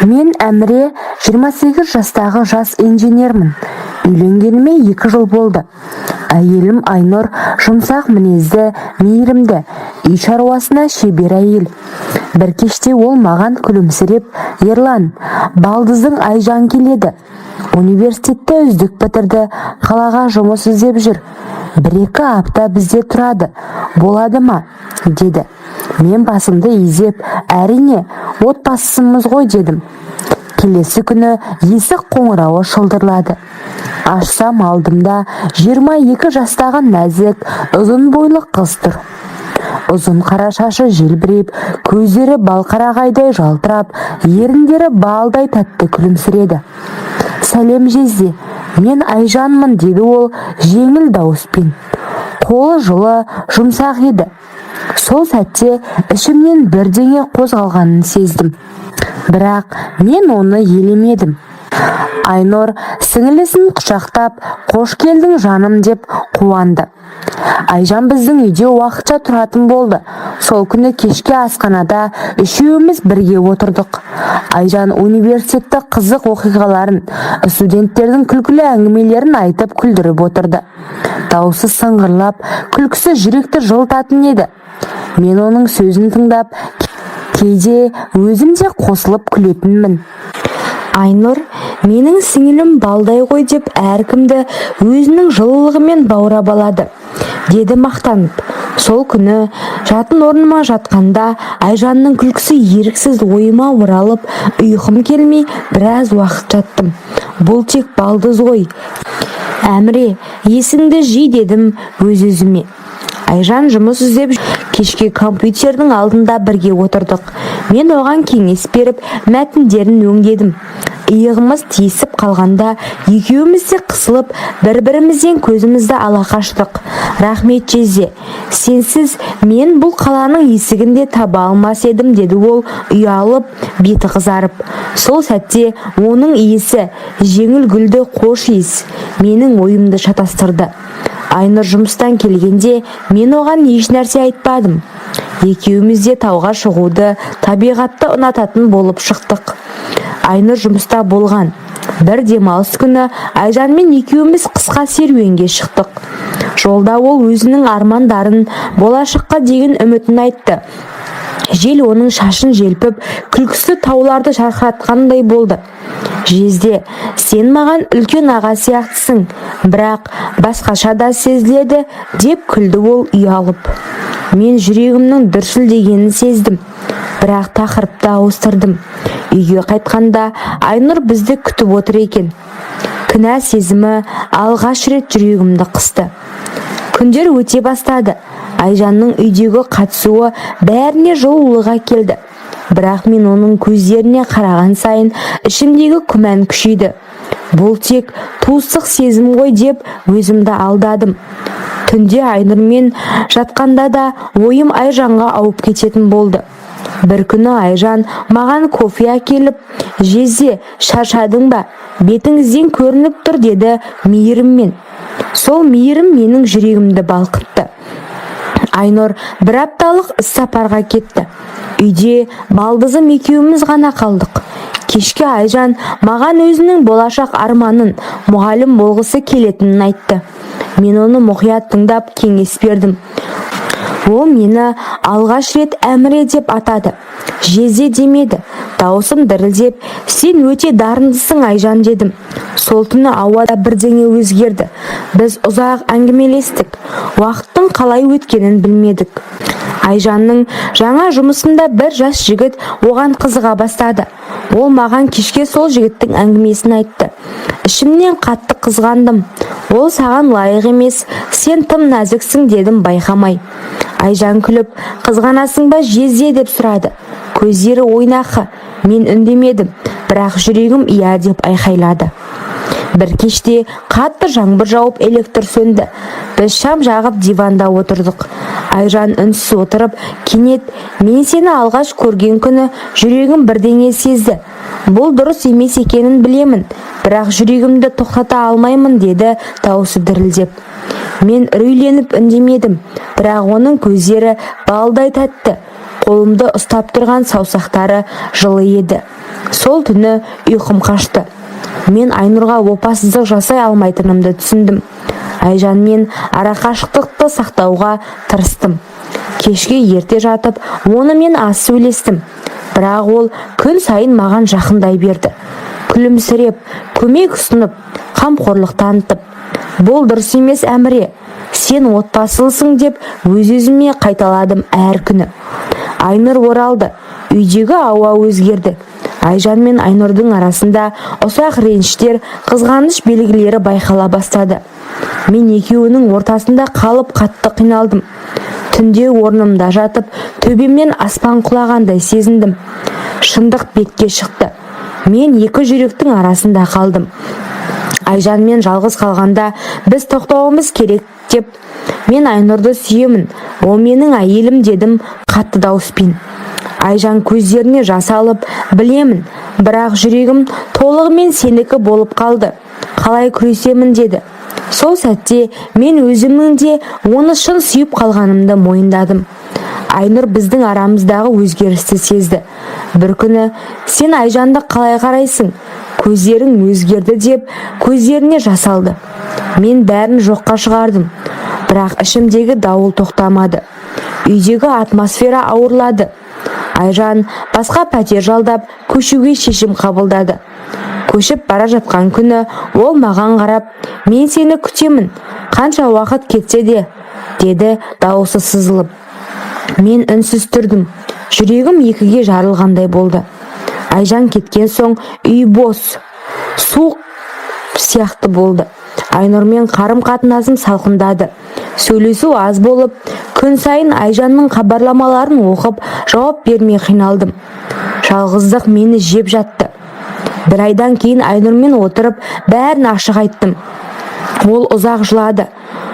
Мен Әміре, 28 жастағы жас инженермін. Үйленгеніме 2 жыл болды. Әйелім Айнұр жұмсақ мінезді, мейірімді, үй шаруасына шебер әйел. Бір кеште ол маған күлімсіреп, «Ерлан, балдыздың Айжан келеді. Университетті үздік бітірді, қалаға жұмыс іздеп жүр. 1-2 апта бізде тұрады. Болады ма?» деді. Мен басымды изеп, «Әрине, отбасымыз ғой» дедім. Келесі күні есік қоңырауы шылдырлады. Ашсам алдымда 22 жастағы нәзік, ұзын бойлы қыз тұр. Ұзын қара шашы желбіреп, көздері балқарағайдай жалтырап, еріндері балдай тәтті күлімсіреді. «Сәлем жезде, мен Айжанмын» деді ол жеңіл дауыспен. Қолы жылы, жұмсақ еді. Сол сәтте ішімнен бірдеңе қозғалғанын сездім. Бірақ мен оны елемедім. Айнұр сіңілісін құшақтап, «Қош келдің жаным» деп қуанды. Айжан біздің үйде уақытша тұратын болды. Сол күні кешке асханада үшеуміз бірге отырдық. Айжан университетті қызық оқиғаларын, студенттердің күлкілі әңгімелерін айтып күлдіріп отырды. Дауысы сыңғырлап, күлкісі жүректі жылытатын еді. Мен оның сөзін тыңдап, кейде өзім де қосылып күлетінмін. Айнұр, менің сіңілім балдай ғой деп әркімді өзінің жылылығымен баурап алады, деді мақтанып. Сол күні жатын орныма жатқанда Айжанның күлкісі еріксіз ойыма оралып, ұйқым келмей біраз уақыт жаттым. Бұл тек балдыз ғой. «Әміре, есіңді жи» дедім өз-өзіме. Айжан жұмыс іздеп кешке компьютердің алдында бірге отырдық. Мен оған кеңес беріп, мәтіндерін өңдедім. Иығымыз тиісіп қалғанда екеуміз де қысылып, бір-бірімізден көзімізді ала қаштық. «Рахмет жезде, сенсіз мен бұл қаланың есігінде таба алмас едім» деді ол ұялып, беті қызарып. Сол сәтте оның иісі, жеңіл гүлді қош иіс, менің ойымды шатастырды. Айнұр жұмыстан келгенде мен оған еш нәрсе айтпадым. Екеуміз де тауға шығуды, табиғатты ұнататын болып шықтық. Айнұр жұмыста болған. Бір демалыс күні Айжанмен екеуміз қысқа серуенге шықтық. Жолда ол өзінің армандарын, болашаққа деген үмітін айтты. Жел оның шашын желпіп, күлкісі тауларды жарқыратқандай болды. «Жезде, сен маған үлкен аға сияқтысың, бірақ басқаша да сезіледі» деп күлді ол ұялып. Мен жүрегімнің дүрсілдегенін сездім, бірақ тақырыпты ауыстырдым. Үйге қайтқанда Айнұр бізді күтіп отыр екен. Кінә сезімі алғаш рет жүрегімді қысты. Күндер өте бастады. Айжанның үйдегі қатысуы бәріне жылулыға келді. Бірақ мен оның көздеріне қараған сайын ішімдегі күмән күшейді. Бұл тек туыстық сезім ғой деп өзімді алдадым. Түнде Айнұрмен жатқанда да ойым Айжанға ауып кететін болды. Бір күні Айжан маған кофе әкеліп, «Жезде, шаршадың ба? Бетіңізден көрініп тұр» деді мейіріммен. Сол мейірім менің жүрегімді балқытты. Айнұр бір апталық іссапарға кетті. Үйде балдызым екеуміз ғана қалдық. Кешке Айжан маған өзінің болашақ арманын, мұғалім болғысы келетінін айтты. Мен оны мұқият тыңдап кеңес бердім. Ол мені алғаш рет Әміре деп атады. «Жезде» демеді. Дауысым дірілдеп, «Сен өте дарындысың Айжан» дедім. Сол түні ауада бірдеңе өзгерді. Біз ұзақ әңгімелестік. Уақыттың қалай өткенін білмедік. Айжанның жаңа жұмысында бір жас жігіт оған қызыға бастады. Ол маған кешке сол жігіттің әңгімесін айтты. Ішімнен қатты қызғандым. «Ол саған лайық емес, сен тым нәзіксің» дедім байқамай. Айжан күліп, «Қызғанасың ба Жезде» деп сұрады. Көздері ойнақы. Мен үндемедім, бірақ жүрегім «Иә» деп айқайлады. Бір кеште қатты жаңбыр жауып электр сөнді. Біз шам жағып диванда отырдық. Айжан үнсіз отырып, кенет «Мен сені алғаш көрген күні жүрегім бірдеңе сезді. Бұл дұрыс емес екенін білемін, бірақ жүрегімді тоқтата алмаймын» деді дауысы дірілдеп. Мен үрейленіп үндемедім, бірақ оның көздері балдай тәтті. Қолымды ұстап тұрған саусақтары жылы еді. Сол түні ұйқым қашты. Мен Айнұрға опасыздық жасай алмайтынымды түсіндім. Айжанмен арақашықтықты сақтауға тырыстым. Кешке ерте жатып, онымен аз сөйлестім. Бірақ ол күн сайын маған жақындай берді. Күлімсіреп, көмек ұсынып, қамқорлық танытып. Бұл дұрыс емес Әміре, сен отбасылысың деп өз-өзіме қайталадым әр күні. Айнұр оралды, үйдегі ауа өзгерді. Айжан мен Айнұрдың арасында ұсақ реніштер, қызғаныш белгілері байқала бастады. Мен екеуінің ортасында қалып қатты қиналдым. Түнде орнымда жатып, төбемнен аспан құлағандай сезіндім. Шындық бетке шықты. Мен екі жүректің арасында қалдым. Айжанмен жалғыз қалғанда біз тоқтауымыз керек деп, мен Айнұрды сүйемін, ол менің әйелім дедім қатты дауыспен. Айжан көздеріне жас алып, білемін, бірақ жүрегім толығымен сенікі болып қалды. Қалай күресемін деді. Сол сәтте мен өзімнің де оны шын сүйіп қалғанымды мойындадым. Айнұр біздің арамыздағы өзгерісті сезді. Бір күні сен Айжанды қалай қарайсың? Көздерің өзгерді деп көздеріне жас алды. Мен бәрін жоққа шығардым. Бірақ ішімдегі дауыл тоқтамады. Үйдегі атмосфера ауырлады. Айжан басқа пәтер жалдап көшуге шешім қабылдады. Көшіп бара жатқан күні ол маған қарап, мен сені күтемін, қанша уақыт кетсе де, деді дауысы сызылып. Мен үнсіз тұрдым. Жүрегім екіге жарылғандай болды. Айжан кеткен соң үй бос, суық сияқты болды. Айнұрмен қарым-қатынасым салқындады. Сөйлесу аз болып, күн сайын Айжанның хабарламаларын оқып, жауап бермей қиналдым. Жалғыздық мені жеп жатты. Бір айдан кейін Айнұрмен отырып, бәрін ашық айттым. Ол ұзақ жылады.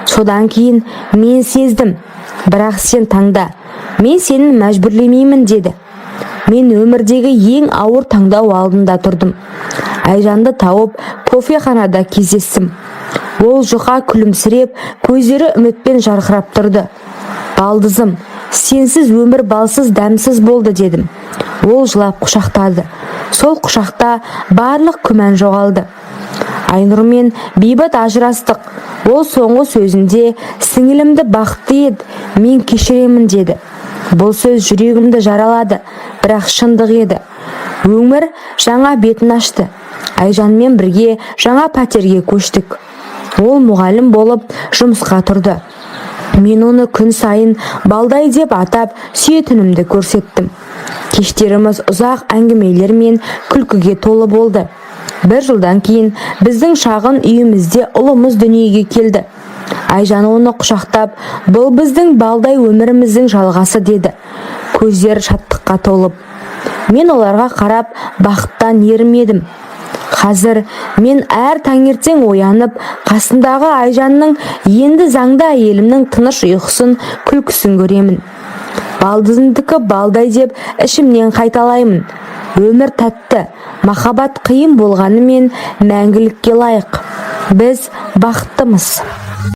Содан кейін мен сездім, бірақ сен таңда, мен сені мәжбүрлемеймін деді. Мен өмірдегі ең ауыр таңдау алдында тұрдым. Айжанды тауып, кофеханада кездестім. Ол жұқа күлімсіреп, көздері үмітпен жарқырап тұрды. Балдызым, сенсіз өмір балсыз дәмсіз болды дедім. Ол жылап құшақтады. Сол құшақта барлық күмән жоғалды. Айнұрмен бейбіт ажырастық. Ол соңғы сөзінде сіңілімді бақытты ед, мен кешіремін деді. Бұл сөз жүрегімді жаралады, бірақ шындық еді. Өмір жаңа бетін ашты. Айжанмен бірге жаңа пәтерге көштік. Ол мұғалім болып жұмысқа тұрды. Мен оны күн сайын балдай деп атап сүйетінімді көрсеттім. Кештеріміз ұзақ әңгімелер мен күлкіге толы болды. Бір жылдан кейін біздің шағын үйімізде ұлымыз дүниеге келді. Айжан оны құшақтап, бұл біздің балдай өміріміздің жалғасы деді. Көздері шаттыққа толып. Мен оларға қарап бақыттан ерімедім. Қазір мен әр таңертең оянып, қасындағы Айжанның енді заңды әйелімнің тыныш ұйқысын, күлкісін көремін. Балдызымдікі балдай деп ішімнен қайталаймын. Өмір тәтті, махаббат қиын болғанымен мәңгілікке лайық. Біз бақыттымыз.